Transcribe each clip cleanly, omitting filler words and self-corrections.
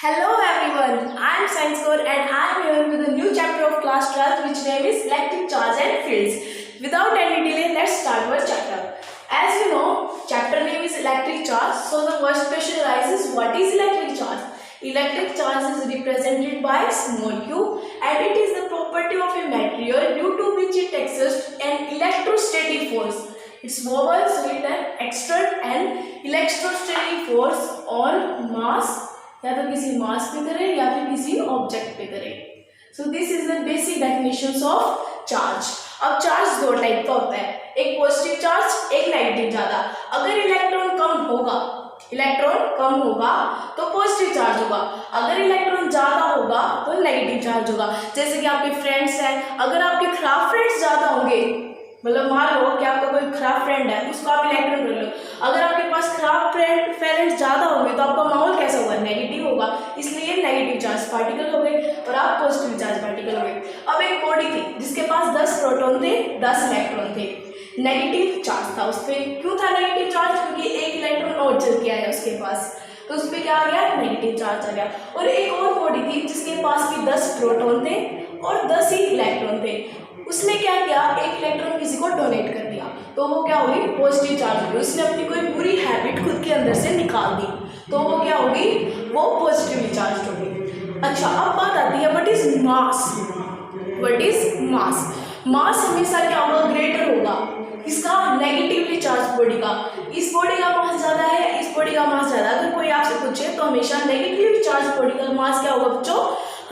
Hello everyone, I am Science Core and I am here with a new chapter of class 12 which name is Electric Charge and Fields. Without any delay, let's start our chapter. As you know, chapter name is Electric Charge, so the first question arises, what is electric charge? Electric charge is represented by small q and it is the property of a material due to which it exerts an electrostatic force. It's mobile, so it exerts an electrostatic force on mass या तो किसी मास पे करे या फिर किसी object पे करे. So this is the basic definitions of charge. अब चार्ज दो टाइप का होता है, एक पॉजिटिव चार्ज, एक नेगेटिव. ज्यादा अगर इलेक्ट्रॉन कम होगा तो पॉजिटिव चार्ज होगा, अगर इलेक्ट्रॉन ज्यादा होगा तो नेगेटिव चार्ज होगा. जैसे कि आपके फ्रेंड्स हैं, अगर आपके खराब फ्रेंड्स ज्यादा होंगे, मतलब मान लो कि आपका कोई खराब फ्रेंड है, उसको आप इलेक्ट्रॉन कर लो, अगर आपके पास खराब फ्रेंड्स ज्यादा होंगे तो आपका माहौल कैसा होगा, नेगेटिव होगा. इसलिए नेगेटिव चार्ज पार्टिकल हो गए और आप पॉजिटिव चार्ज पार्टिकल हो गए. अब एक बॉडी थी जिसके पास 10 प्रोटॉन थे, 10 इलेक्ट्रॉन थे, नेगेटिव चार्ज था उस पर. क्यों था नेगेटिव चार्ज? क्योंकि एक इलेक्ट्रॉन और चल के आया उसके पास, तो उस पर क्या आ गया, नेगेटिव चार्ज आ गया. और एक और बॉडी थी जिसके पास भी 10 प्रोटॉन थे और 10 ही इलेक्ट्रॉन थे. उसने क्या किया, एक इलेक्ट्रॉन किसी को डोनेट कर दिया, तो वो क्या होगी, पॉजिटिव चार्ज होगी. उसने अपनी कोई बुरी हैबिट खुद के अंदर से निकाल दी, तो वो क्या होगी, वो पॉजिटिवली चार्ज होगी. अच्छा, अब बात आती है what is mass. What is mass? Mass हमेशा क्या होगा, ग्रेटर होगा इसका, नेगेटिवली चार्ज बॉडी का. इस बॉडी का मास ज्यादा है, इस बॉडी का मास ज्यादा. अगर कोई आपसे पूछे तो हमेशा नेगेटिवली चार्ज बॉडी का मास क्या होगा बच्चों,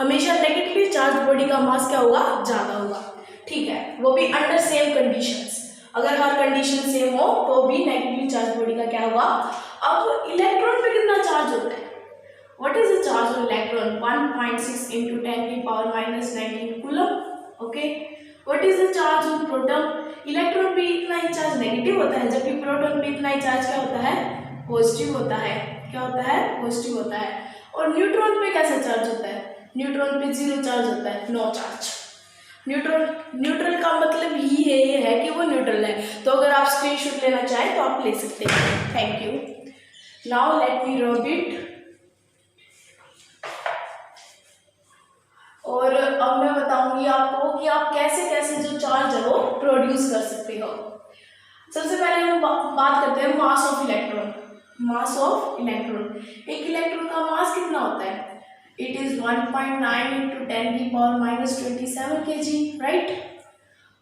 हमेशा नेगेटिवली चार्ज बॉडी का मास क्या होगा, ज्यादा होगा. ठीक है, वो भी अंडर सेम कंडीशंस. अगर हर कंडीशन सेम हो तो भी नेगेटिव चार्ज बॉडी का क्या होगा. अब इलेक्ट्रॉन पे कितना चार्ज होता है? What is the charge of electron? 1.6 × 10⁻⁻19 coulomb. Okay. What is the charge of proton? Electron पे इतना ही चार्ज नेगेटिव होता है, जबकि प्रोटॉन पे इतना ही चार्ज क्या होता है, पॉजिटिव होता है. क्या होता है, पॉजिटिव होता है. और न्यूट्रॉन पे कैसा चार्ज होता है? न्यूट्रॉन पे 0 चार्ज होता है, नो चार्ज. न्यूट्रल का मतलब ही ये है कि वो न्यूट्रल है. तो अगर आप स्क्रीनशॉट लेना चाहें तो आप ले सकते हैं. Thank you. Now let me rub it. और अब मैं बताऊंगी आपको कि आप कैसे कैसे जो चार्ज है वो प्रोड्यूस कर सकते हो. सबसे पहले हम बात करते हैं mass of electron. Mass of electron, एक इलेक्ट्रॉन का मास कितना होता है? It is 1.9 × 10⁻⁻27 kg, right?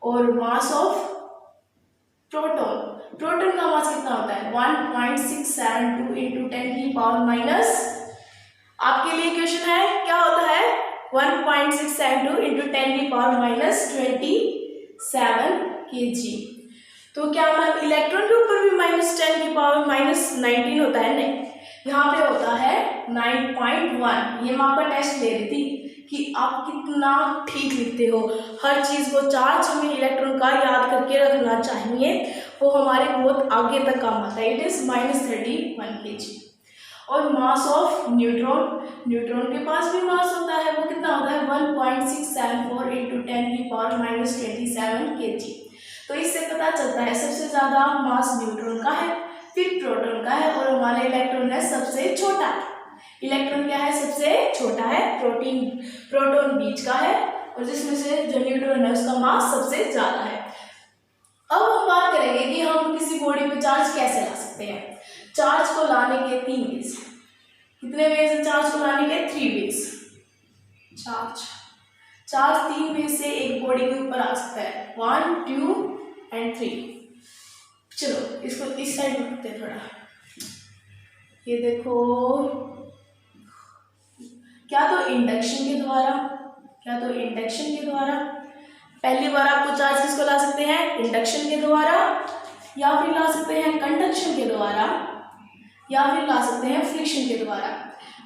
और मास ऑफ प्रोटॉन, प्रोटॉन का मास कितना होता है? 1.672 × 10⁻⁻, आपके लिए क्वेश्चन है क्या होता है, 1.672 × 10⁻27 kg. तो क्या मैम इलेक्ट्रॉन के ऊपर भी -10⁻⁻19 होता है? नहीं, यहाँ पे होता है 9.1. ये मैं आपका टेस्ट ले रही थी कि आप कितना ठीक लिखते हो. हर चीज़ को, चार्ज हमें इलेक्ट्रॉन का याद करके रखना चाहिए, वो हमारे बहुत आगे तक काम आता है. It is -31 kg. और मास ऑफ न्यूट्रॉन, न्यूट्रॉन के पास भी मास होता है, वो कितना होता है, 1.674 × 10⁻⁻27 kg. तो इससे पता चलता है सबसे ज़्यादा मास न्यूट्रॉन का है, फिर प्रोटॉन का है, और हमारा इलेक्ट्रॉन है सबसे छोटा. इलेक्ट्रॉन क्या है, सबसे छोटा है. प्रोटॉन बीच का है, और जिसमें से जो न्यूट्रॉन है उसका मास सबसे ज़्यादा है. अब हम बात करेंगे कि हम किसी बॉडी पे चार्ज कैसे ला सकते हैं. चार्ज को लाने के 3 वेज. कितने वेज है चार्ज को लाने के? 3 वेज. चार्ज 3 वेज से एक बॉडी के ऊपर आ सकता है, 1, 2 and 3. चलो इसको इस साइड रखते हैं थोड़ा. ये देखो, क्या तो इंडक्शन के द्वारा, पहली बार आपको चार्ज किसको ला सकते हैं, इंडक्शन के द्वारा, या फिर ला सकते हैं कंडक्शन के द्वारा, या फिर ला सकते हैं फ्रिक्शन के द्वारा.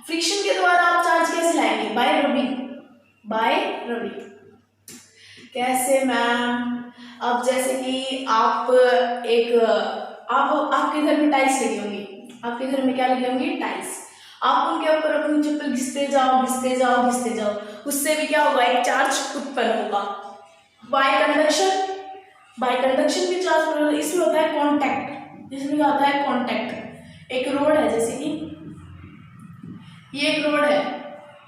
फ्रिक्शन के द्वारा आप चार्ज कैसे लाएंगे? Bye rubbing. कैसे मैम? अब जैसे कि आपके घर में टाइल्स लगी होंगी, आपके घर में क्या लगी होंगी, टाइल्स. आप उनके ऊपर अपनी चप्पल घिसते जाओ, उससे भी क्या होगा, एक चार्ज उत्पन्न होगा. बाय कंडक्शन भी चार्ज होगा. इसमें होता है कांटेक्ट, जिसमें क्या होता है, कांटेक्ट. एक रोड है, जैसे कि ये एक रोड है,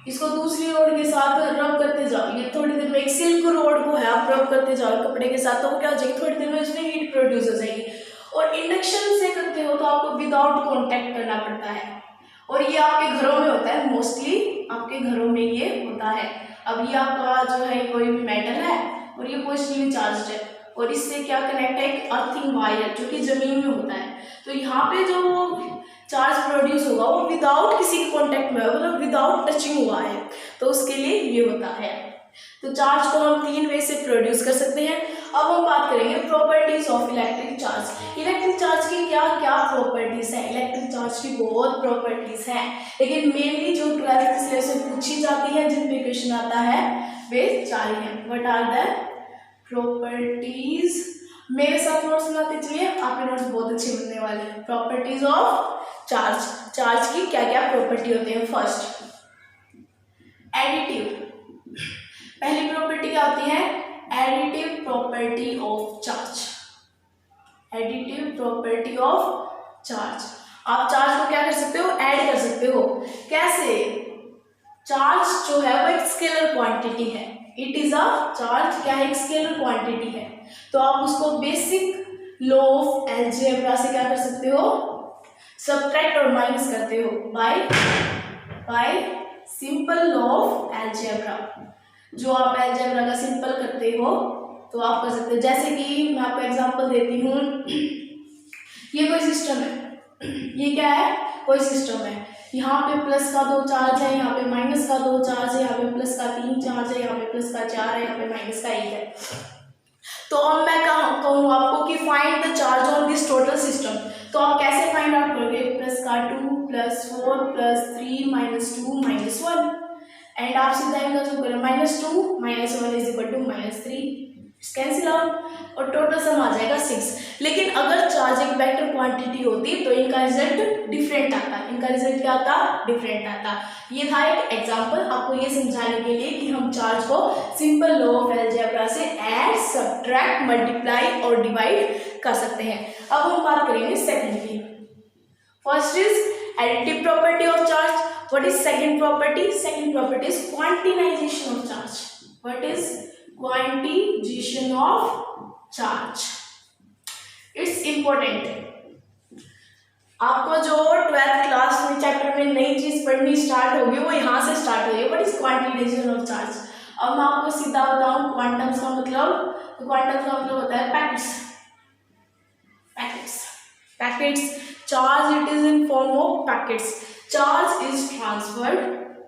इसको दूसरी रोड के साथ रब करते जाओ, ये थोड़ी देर में एक सिल्क रोड को है आप रब करते जाओ कपड़े के साथ, तो वो क्या हो जाएगी, थोड़ी देर में इसमें हीट प्रोड्यूस हो जाएगी। और इंडक्शन से करते हो तो आपको विदाउट कॉन्टैक्ट करना पड़ता है, और ये आपके घरों में होता है, मोस्टली आपके घरों में ये होता है। अब ये आपका जो है कोई भी मेटल है और ये पॉजिटिवली चार्ज्ड है, और इससे क्या कनेक्ट है, एक अर्थिंग वायर जो कि जमीन में होता है, तो यहाँ पे जो वो चार्ज प्रोड्यूस होगा वो विदाउट किसी के कॉन्टेक्ट में, मतलब विदाउट टचिंग हुआ है, तो उसके लिए ये होता है। तो चार्ज को हम 3 वे से प्रोड्यूस कर सकते हैं। अब हम बात करेंगे properties of electric charge. Electric charge की क्या क्या प्रॉपर्टीज है, इलेक्ट्रिक चार्ज की बहुत प्रॉपर्टीज हैं, लेकिन मेनली जो 12th सिलेबस से पूछी जाती है, जिन पे क्वेश्चन आता है, वे 4 हैं। व्हाट आर द प्रॉपर्टीज, मेरे साथ नोट्स बनाते चलिए, आपके नोट्स बहुत अच्छे बनने वाले हैं। प्रॉपर्टीज ऑफ चार्ज, चार्ज की क्या क्या प्रॉपर्टी होते हैं। फर्स्ट, एडिटिव, पहली प्रॉपर्टी क्या होती है, additive property of charge. Additive property of charge, आप चार्ज को क्या कर सकते हो, ऐड कर सकते हो। कैसे, चार्ज जो है वो एक स्केलर क्वांटिटी है, इट इज अ चार्ज, क्या है, एक स्केलर क्वांटिटी है, तो आप उसको बेसिक लॉ ऑफ अलजेब्रा से क्या कर सकते हो, सब्ट्रैक्ट और माइनस करते हो bye simple law of algebra. जो आप अलजेब्रा का सिंपल करते हो तो आप कर सकते हो। जैसे कि मैं आपको एग्जांपल देती हूँ, ये कोई सिस्टम है, ये क्या है, कोई सिस्टम है, यहाँ पे प्लस का 2 चार्ज है, यहाँ पे माइनस का 2 चार्ज है, यहाँ पे प्लस का 3 चार्ज है, यहाँ पे प्लस का 4 है, यहाँ पे माइनस का 1 है। तो अब मैं कहूँ आपको कि find the charge on this total system, तो आप कैसे फाइंड आउट करोगे, प्लस का 2 plus 4 plus 3 minus 2 minus 1, and आप सीधा इनका जो करें, -2 - 1 is equal to -3, cancel out और टोटल सम आ जाएगा 6। लेकिन अगर चार्ज एक वेक्टर क्वांटिटी होती तो इनका रिजल्ट डिफरेंट आता, इनका रिजल्ट क्या आता, डिफरेंट आता। ये था एक एग्जांपल आपको ये समझाने के लिए कि हम चार्ज को सिंपल लॉ ऑफ अलजेब्रा से ऐड, सब्ट्रैक्ट, मल्टीप्लाई और डिवाइड कर सकते हैं। अब हम बात करेंगे सेकंड की। First is additive property of charge. What is second property, second property is quantization of charge. What is quantization of charge, it's important. आपको जो 12th क्लास में चैप्टर में नई चीज पढ़नी स्टार्ट होगी वो यहाँ से स्टार्ट होगी। What is quantization of charge. अब मैं आपको सीधा बताऊं क्वांटम्स का मतलब, तो क्वांटम्स का मतलब होता है packets, packets, packets. Charge it is in form of packets, charge is transferred,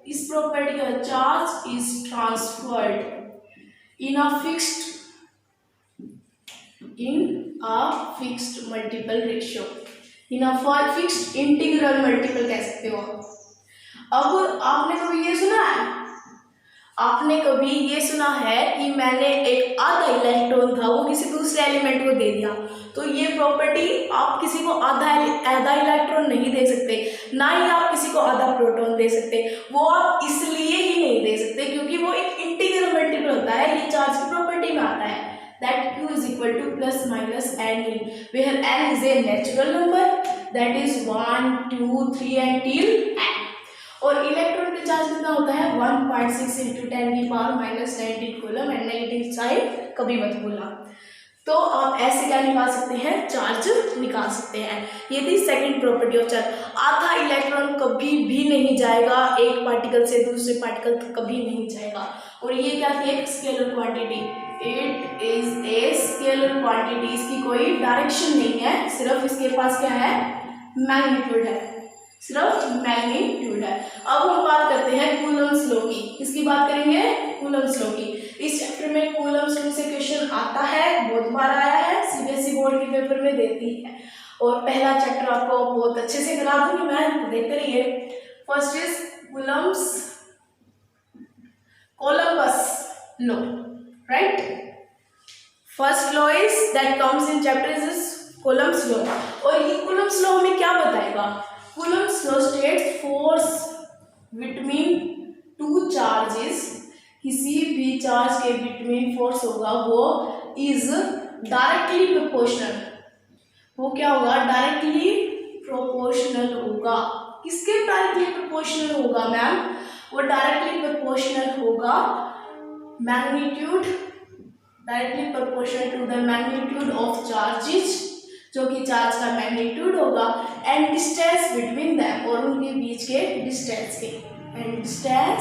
इस प्रॉपर्टी का charge is transferred in a fixed multiple ratio, in a fixed integral multiple कह सकते हो। अब आपने कभी ये सुना है, आपने कभी ये सुना है कि मैंने एक आधा इलेक्ट्रॉन था वो किसी दूसरे एलिमेंट को दे दिया, तो ये प्रॉपर्टी आप किसी को आधा इलेक्ट्रॉन नहीं दे सकते, ना ही आप किसी को आधा प्रोटॉन दे सकते। वो आप इसलिए ही नहीं दे सकते क्योंकि वो एक इंटीग्रल मल्टीपल होता है, ये चार्ज की प्रॉपर्टी में आता है, that q is equal to plus minus n, where n is a natural number, that is 1 2 3 until n। और इलेक्ट्रॉन का चार्ज कितना होता है 1.6 × 10⁻⁻19 कूलम, एंड नेगेटिव साइड कभी मत भूलना। तो आप ऐसे क्या निकाल सकते हैं, चार्ज निकाल सकते हैं। ये थी सेकंड प्रॉपर्टी ऑफ चार्ज। आधा इलेक्ट्रॉन कभी भी नहीं जाएगा एक पार्टिकल से दूसरे पार्टिकल तक, कभी नहीं जाएगा। और ये क्या थी, एक scalar quantity, it is a scalar quantity, इसकी कोई डायरेक्शन नहीं है, सिर्फ इसके पास क्या है, मैग्नीट्यूड है, सिर्फ मैग्नीट्यूड है। अब हम बात करते हैं कूलम्स लॉ की, इसकी बात करेंगे कूलम्स लॉ की। इस चैप्टर में कूलम्स लॉ से क्वेश्चन आता है, बहुत बार आया है, सीबीएसई बोर्ड के पेपर में देती है, और पहला चैप्टर आपको बहुत अच्छे से करा दूंगी मैं, देखते रहिए। First is Columbus law, right. First law is that comes in chapter is Coulomb's law. और ये कूलम्स लॉ हमें क्या बताएगा, Coulomb's law states force between two charges, किसी भी चार्ज के बिटवीन फोर्स होगा वो इज डायरेक्टली प्रोपोर्शनल, वो क्या होगा, डायरेक्टली प्रोपोर्शनल होगा किसके डायरेक्टली प्रोपोर्शनल होगा मैम? वो डायरेक्टली प्रोपोर्शनल होगा magnitude, directly proportional to the magnitude of charges, जो कि चार्ज का मैग्नीट्यूड होगा, एंड डिस्टेंस बिटवीन दैम, और उनके बीच के डिस्टेंस के, एंड डिस्टेंस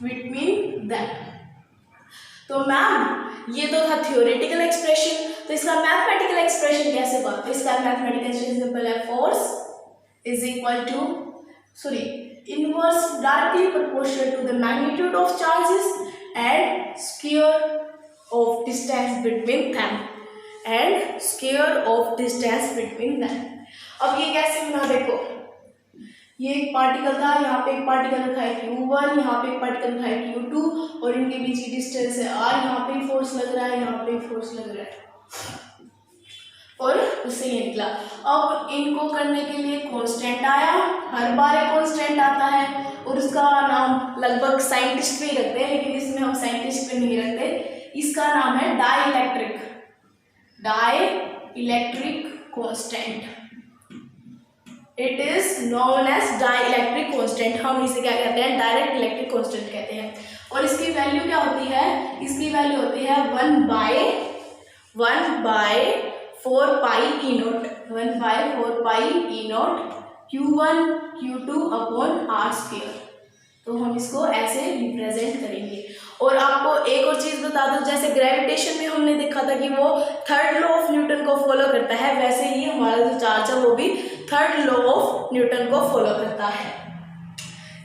बिटवीन दैम। तो मैम ये तो था थ्योरेटिकल एक्सप्रेशन, तो इसका मैथमेटिकल एक्सप्रेशन कैसे होगा? तो इसका मैथमेटिकल एक्सप्रेशन सिंपल है, force is equal to inverse directly proportional to the magnitude of charges and square of distance between them, and square of distance between them. अब ये कैसे बना, देखो ये एक पार्टिकल था, यहाँ पे एक पार्टिकल रखा है Q1, यहाँ पे एक पार्टिकल रखा है Q2, और इनके बीच की डिस्टेंस है R, यहाँ पे फोर्स लग रहा है, यहाँ पे फोर्स लग रहा है, और उससे ये निकला। अब इनको करने के लिए कांस्टेंट आया, हर बार एक कांस्टेंट आता है, और उसका नाम लगभग साइंटिस्ट पे ही रखते हैं, लेकिन इसमें हम साइंटिस्ट पे नहीं रखते, इसका नाम है dielectric constant. It is known as dielectric constant. हम इसे क्या कहते हैं? डायरेक्ट इलेक्ट्रिक कांस्टेंट कहते हैं। और इसकी वैल्यू क्या होती है? इसकी वैल्यू होती है 1/4 pi e naught, 1/4 pi e naught Q1 Q2 upon r square. तो हम इसको ऐसे रिप्रेजेंट करेंगे। और आपको एक और चीज़ बता दूं, जैसे ग्रेविटेशन में हमने देखा था कि वो थर्ड लॉ ऑफ न्यूटन को फॉलो करता है, वैसे ही हमारा जो चार्ज है वो भी थर्ड लॉ ऑफ न्यूटन को फॉलो करता है।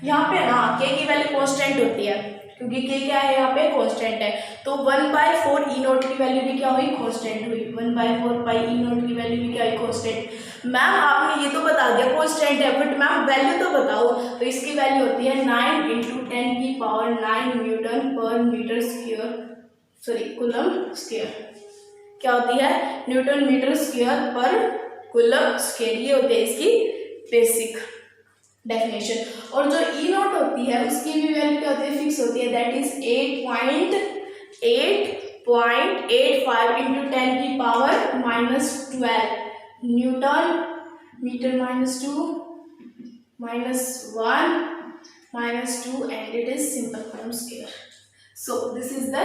यहाँ पे ना के की वैल्यू कांस्टेंट होती है, क्योंकि के क्या है यहाँ पे? कांस्टेंट है। तो 1/4 ई नोट की वैल्यू भी क्या हुई? कांस्टेंट हुई। 1/4 पाई ई नोट की वैल्यू भी क्या हुई? कांस्टेंट। मैम आपने ये तो बता दिया कांस्टेंट है, बट मैम वैल्यू तो बताओ। तो इसकी वैल्यू होती है 9 × 10⁹ न्यूटन पर मीटर स्क्वायर, कूलम स्क्वायर। क्या होती है? न्यूटन मीटर स्क्वायर पर कूलम स्क्वायर। ये होती है इसकी बेसिक डेफिनेशन। और जो ई नोट होती है उसकी भी वैल्यू क्या होती है? फिक्स होती है, that is 8.85 × 10⁻⁻12 Newton metre -2 -1 -2 and it is simple coulomb square. So this is the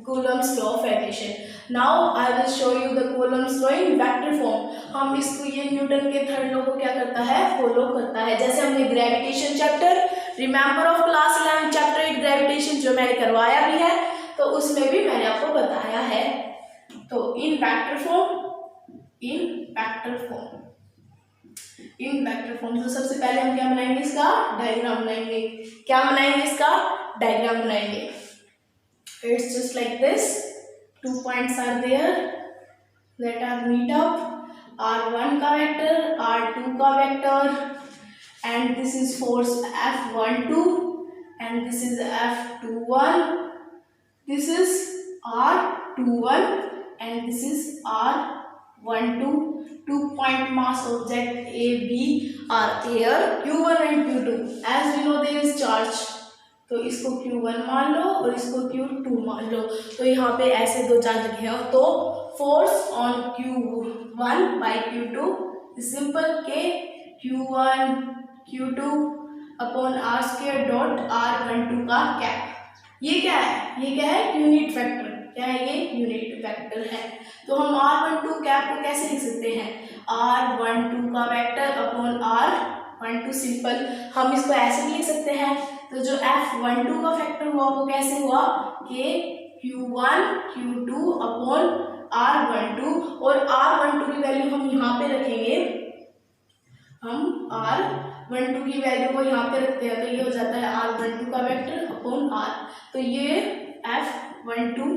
Coulomb's law of addition. Now I will show you the Coulomb's law in vector form. हम इसको ये Newton के third law को क्या करता है? Follow करता है। जैसे हमने gravitation chapter, remember of class 11 chapter 8 gravitation जो मैंने करवाया भी है, तो उसमें भी मैंने आपको बताया है। तो इन वेक्टर फॉर्म तो सबसे पहले हम क्या बनाएंगे? इसका डायग्राम बनाएंगे। क्या बनाएंगे? इसका डायग्राम बनाएंगे। It's just like this. 2 points are there that are meet up. R1 का वेक्टर, R2 का vector, and this is force F12 and this is F21. This is R21 and this is R12. 2-point mass object A, B are here. Q1 and Q2. As we know there is charge. तो इसको Q1 मान लो और इसको Q2 मान लो। तो यहाँ पे ऐसे दो चार्ज लिखे हैं, तो force on Q1 by Q2 simple के Q1 Q2 upon r square dot R12 का कैप। ये क्या है? Unit vector. क्या है ये? यूनिट वेक्टर है। तो हम R12 कैप को कैसे लिख सकते हैं? R12 का वेक्टर अपॉन R12 सिंपल। हम इसको ऐसे भी लिख सकते हैं। तो जो F12 का फैक्टर हुआ वो कैसे हुआ? कि Q1 Q2 अपॉन R12, और R12 की वैल्यू हम यहाँ पे रखेंगे। हम R12 की वैल्यू को यहाँ पे रखते हैं, तो ये हो जाता है R12 का वेक्टर अपॉन R। तो ये F12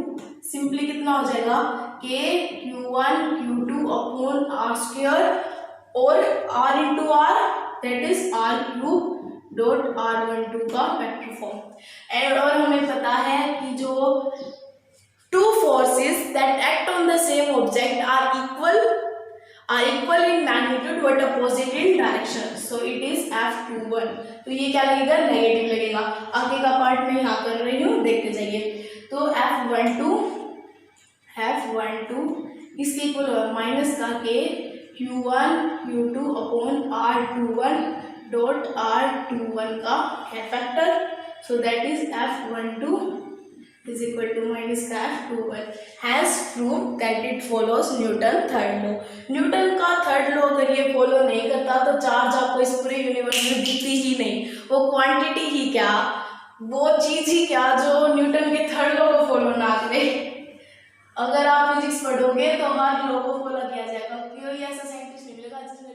सिंपली कितना हो जाएगा? के Q1 Q2 upon R square, और R into R that is R³ dot R12 का वेक्टर फॉर्म। और हमें पता है कि जो two forces that act on the same object are equal in magnitude but opposite in direction, so it is F21। तो ये क्या लगेगा? नेगेटिव लगेगा। आगे का पार्ट मैं यहाँ कर रही हूँ, देखते जाइए। तो F12 इसके इक्वल माइनस का के Q1 Q2 upon R21 dot R21 का factor, so that is F12 is equal to minus का F21. Hence prove that it follows Newton third law. Newton का थर्ड लॉ अगर ये फॉलो नहीं करता तो चार्ज आपको इस पूरे यूनिवर्स में दिखती ही नहीं। वो क्वांटिटी ही क्या, वो चीज ही क्या जो न्यूटन के थर्ड लॉ को फॉलो ना करे। अगर आप फिजिक्स पढ़ोगे तो हर लॉ को फॉलो किया जाएगा, कोई ऐसा साइंटिस्ट नहीं मिलेगा जिसने